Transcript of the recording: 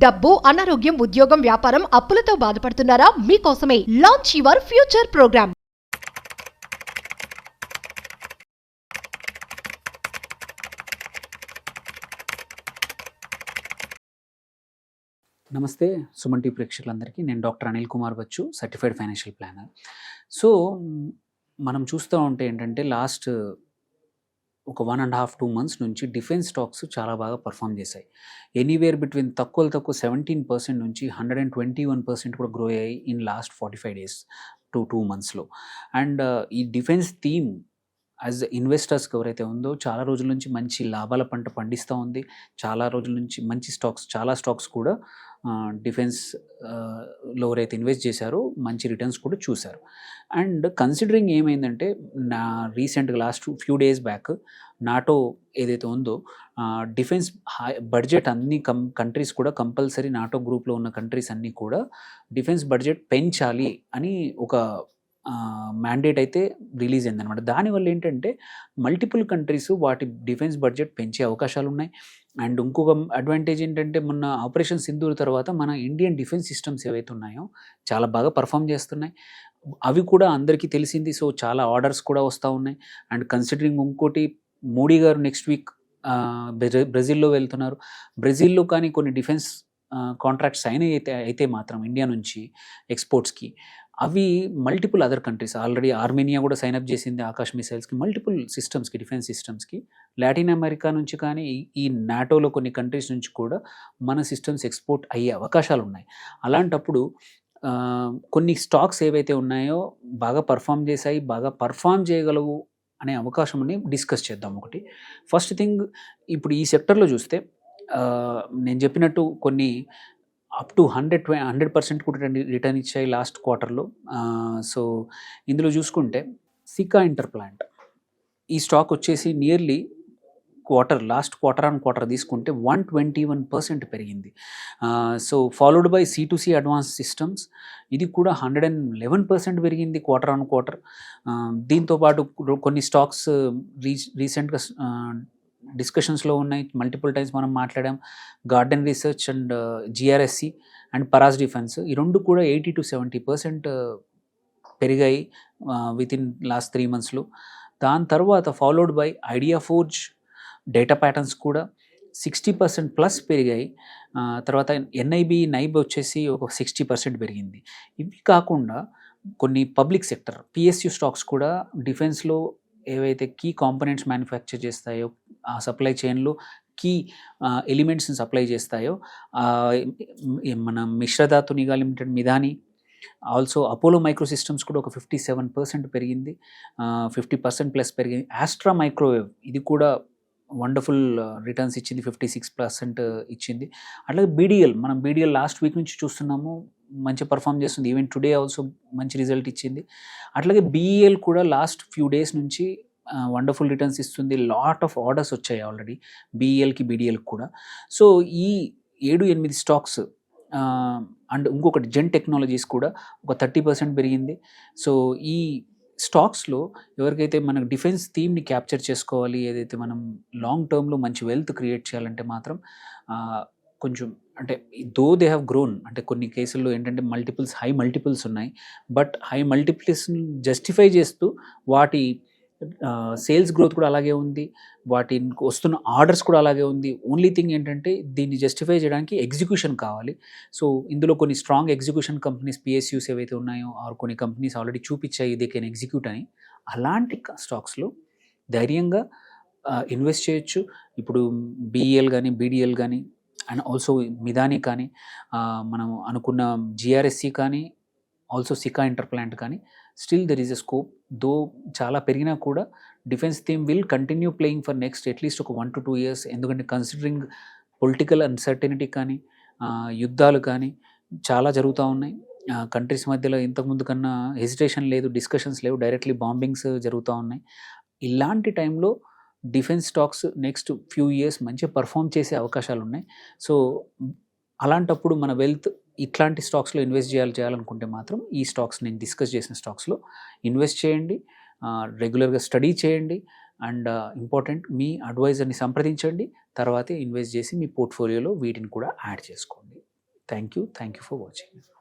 డబ్బు, అనారోగ్యం, ఉద్యోగం, వ్యాపారం, అప్పులతో బాధపడుతున్నారా? మీకోసమే లాంచ్ యువర్ ఫ్యూచర్ ప్రోగ్రామ్. నమస్తే సుమన్ టీ ప్రేక్షకులందరికీ. నేను doctor Anil Kumar Bachu, certified financial planner. So మనం చూస్తూ ఉంటే ఏంటంటే లాస్ట్ ఒక 1.5-2 months నుంచి డిఫెన్స్ స్టాక్స్ చాలా బాగా పర్ఫామ్ చేశాయి. ఎనీవేర్ బిట్వీన్ తక్కువ 17% నుంచి 121% కూడా గ్రో అయ్యాయి ఇన్ లాస్ట్ 45 days టు 2 monthsలో. అండ్ ఈ డిఫెన్స్ థీమ్ యాజ్ ఇన్వెస్టర్స్కి ఎవరైతే ఉందో చాలా రోజుల నుంచి మంచి లాభాల పంట పండిస్తూ ఉంది. చాలా రోజుల నుంచి మంచి చాలా స్టాక్స్ కూడా డిఫెన్స్ లో ఎవరైతే ఇన్వెస్ట్ చేశారో మంచి రిటర్న్స్ కూడా చూశారు. అండ్ కన్సిడరింగ్ ఏమైందంటే నా రీసెంట్గా last few days back NATO ఏదైతే ఉందో డిఫెన్స్ బడ్జెట్ అన్ని కంట్రీస్ కూడా కంపల్సరీ నాటో గ్రూప్లో ఉన్న కంట్రీస్ అన్నీ కూడా డిఫెన్స్ బడ్జెట్ పెంచాలి అని ఒక మ్యాండేట్ అయితే రిలీజ్ అయిందనమాట. దానివల్ల ఏంటంటే మల్టిపుల్ కంట్రీస్ వాటి డిఫెన్స్ బడ్జెట్ పెంచే అవకాశాలు ఉన్నాయి. అండ్ ఇంకొక అడ్వాంటేజ్ ఏంటంటే మొన్న ఆపరేషన్ సింధూర్ తర్వాత మన ఇండియన్ డిఫెన్స్ సిస్టమ్స్ ఏవైతే ఉన్నాయో చాలా బాగా పర్ఫామ్ చేస్తున్నాయి. అవి కూడా అందరికీ తెలిసింది. సో చాలా ఆర్డర్స్ కూడా వస్తూ ఉన్నాయి. అండ్ కన్సిడరింగ్ ఇంకోటి, మోడీ గారు నెక్స్ట్ వీక్ బ్రెజిల్లో వెళ్తున్నారు. బ్రెజిల్లో కానీ కొన్ని డిఫెన్స్ కాంట్రాక్ట్స్ అయితే మాత్రం ఇండియా నుంచి ఎక్స్పోర్ట్స్కి అవి multiple other countries, already Armenia కూడా సైన్అప్ చేసింది ఆకాష్ మిసైల్స్కి, మల్టిపుల్ సిస్టమ్స్కి, డిఫెన్స్ సిస్టమ్స్కి. లాటిన్ అమెరికా నుంచి కానీ ఈ నాటోలో కొన్ని కంట్రీస్ నుంచి కూడా మన సిస్టమ్స్ ఎక్స్పోర్ట్ అయ్యే అవకాశాలు ఉన్నాయి. అలాంటప్పుడు కొన్ని స్టాక్స్ ఏవైతే ఉన్నాయో బాగా పర్ఫామ్ చేశాయి, బాగా పర్ఫామ్ చేయగలవు అనే అవకాశంని డిస్కస్ చేద్దాం. ఒకటి ఫస్ట్ థింగ్, ఇప్పుడు ఈ సెక్టర్లో చూస్తే నేను చెప్పినట్టు కొన్ని అప్ టు 100% కూడా రిటర్న్ ఇచ్చాయి లాస్ట్ క్వార్టర్లో. సో ఇందులో సికా ఇంటర్ప్లాంట్ ఈ స్టాక్ వచ్చేసి నియర్లీ లాస్ట్ క్వార్టర్ తీసుకుంటే 121% పెరిగింది. So followed by C2C advance systems, ఇది కూడా 111% పెరిగింది క్వార్టర్. దీంతోపాటు కొన్ని స్టాక్స్ రీసెంట్గా డిస్కషన్స్లో ఉన్నాయి, మల్టిపుల్ టైమ్స్ మనం మాట్లాడాం. Garden research and GRSC and Paras defence, ఈ రెండు కూడా 80-70% పెరిగాయి విత్ ఇన్ లాస్ట్ 3 monthsలో. దాని తర్వాత followed by idea forge, data patterns కూడా 60% పెరిగాయి. తర్వాత NIB వచ్చేసి ఒక 60% పెరిగింది. ఇవి కాకుండా కొన్ని పబ్లిక్ సెక్టర్ PSU స్టాక్స్ కూడా డిఫెన్స్లో ఏవైతే కీ కాంపోనెంట్స్ మ్యానుఫ్యాక్చర్ చేస్తాయో, ఆ సప్లై చైన్లో కీ ఎలిమెంట్స్ని సప్లై చేస్తాయో, మన Mishradhatu Nigam limited Midhani, also Apollo micro systems కూడా ఒక 57% పెరిగింది, 50%+ పెరిగింది. ఆస్ట్రా మైక్రోవేవ్, ఇది కూడా వండర్ఫుల్ రిటర్న్స్ ఇచ్చింది, 56% ఇచ్చింది. అట్లాగే మనం BDL లాస్ట్ వీక్ నుంచి చూస్తున్నాము, మంచి పర్ఫామ్ చేస్తుంది. ఈవెన్ టుడే ఆల్సో మంచి రిజల్ట్ ఇచ్చింది. అట్లాగే BEL కూడా లాస్ట్ ఫ్యూ డేస్ నుంచి వండర్ఫుల్ రిటర్న్స్ ఇస్తుంది. లాట్ ఆఫ్ ఆర్డర్స్ వచ్చాయి ఆల్రెడీ BELకి BDLకి కూడా. సో ఈ 7-8 స్టాక్స్ అండ్ ఇంకొకటి జెన్ టెక్నాలజీస్ కూడా ఒక 30% పెరిగింది. సో ఈ స్టాక్స్లో ఎవరికైతే మనకు డిఫెన్స్ థీమ్ని క్యాప్చర్ చేసుకోవాలి, ఏదైతే మనం లాంగ్ టర్మ్లో మంచి వెల్త్ క్రియేట్ చేయాలంటే మాత్రం కొంచెం అంటే దో దే హ్యావ్ గ్రోన్, అంటే కొన్ని కేసుల్లో ఏంటంటే హై మల్టిపుల్స్ ఉన్నాయి. బట్ హై మల్టిపుల్స్ని జస్టిఫై చేస్తూ వాటి సేల్స్ గ్రోత్ కూడా అలాగే ఉంది, వాటి వస్తున్న ఆర్డర్స్ కూడా అలాగే ఉంది. ఓన్లీ థింగ్ ఏంటంటే దీన్ని జస్టిఫై చేయడానికి ఎగ్జిక్యూషన్ కావాలి. సో ఇందులో కొన్ని స్ట్రాంగ్ ఎగ్జిక్యూషన్ కంపెనీస్ PSUs ఏవైతే ఉన్నాయో, ఆర్ కొన్ని కంపెనీస్ ఆల్రెడీ చూపించాయి దే కెన్ ఎగ్జిక్యూట్ అని, అలాంటి స్టాక్స్లో ధైర్యంగా ఇన్వెస్ట్ చేయొచ్చు. ఇప్పుడు BEL కానీ BDL కానీ అండ్ ఆల్సో మిధాని కానీ, మనం అనుకున్న GRSC కానీ, ఆల్సో సికా ఇంటర్ప్లాంట్ కానీ, still there is a scope. Though చాలా పెరిగినా కూడా defence theme will continue playing for next at least ఒక 1 to 2 years. ఎందుకంటే కన్సిడరింగ్ పొలిటికల్ అన్సర్టనిటీ కానీ, యుద్ధాలు కానీ చాలా జరుగుతూ ఉన్నాయి. కంట్రీస్ మధ్యలో ఇంతకుముందు కన్నా హెసిటేషన్ లేదు, డిస్కషన్స్ లేవు, డైరెక్ట్లీ బాంబింగ్స్ జరుగుతూ ఉన్నాయి. ఇలాంటి టైంలో defence stocks next few years మంచిగా పర్ఫామ్ చేసే అవకాశాలు ఉన్నాయి. సో అలాంటప్పుడు మన వెల్త్ ఇట్లాంటి స్టాక్స్లో ఇన్వెస్ట్ చేయాలనుకుంటే మాత్రం ఈ స్టాక్స్, నేను డిస్కస్ చేసిన స్టాక్స్లో ఇన్వెస్ట్ చేయండి. రెగ్యులర్గా స్టడీ చేయండి. అండ్ ఇంపార్టెంట్, మీ అడ్వైజర్ని సంప్రదించండి. తర్వాతే ఇన్వెస్ట్ చేసి మీ పోర్ట్ఫోలియోలో వీటిని కూడా యాడ్ చేసుకోండి. Thank you for watching.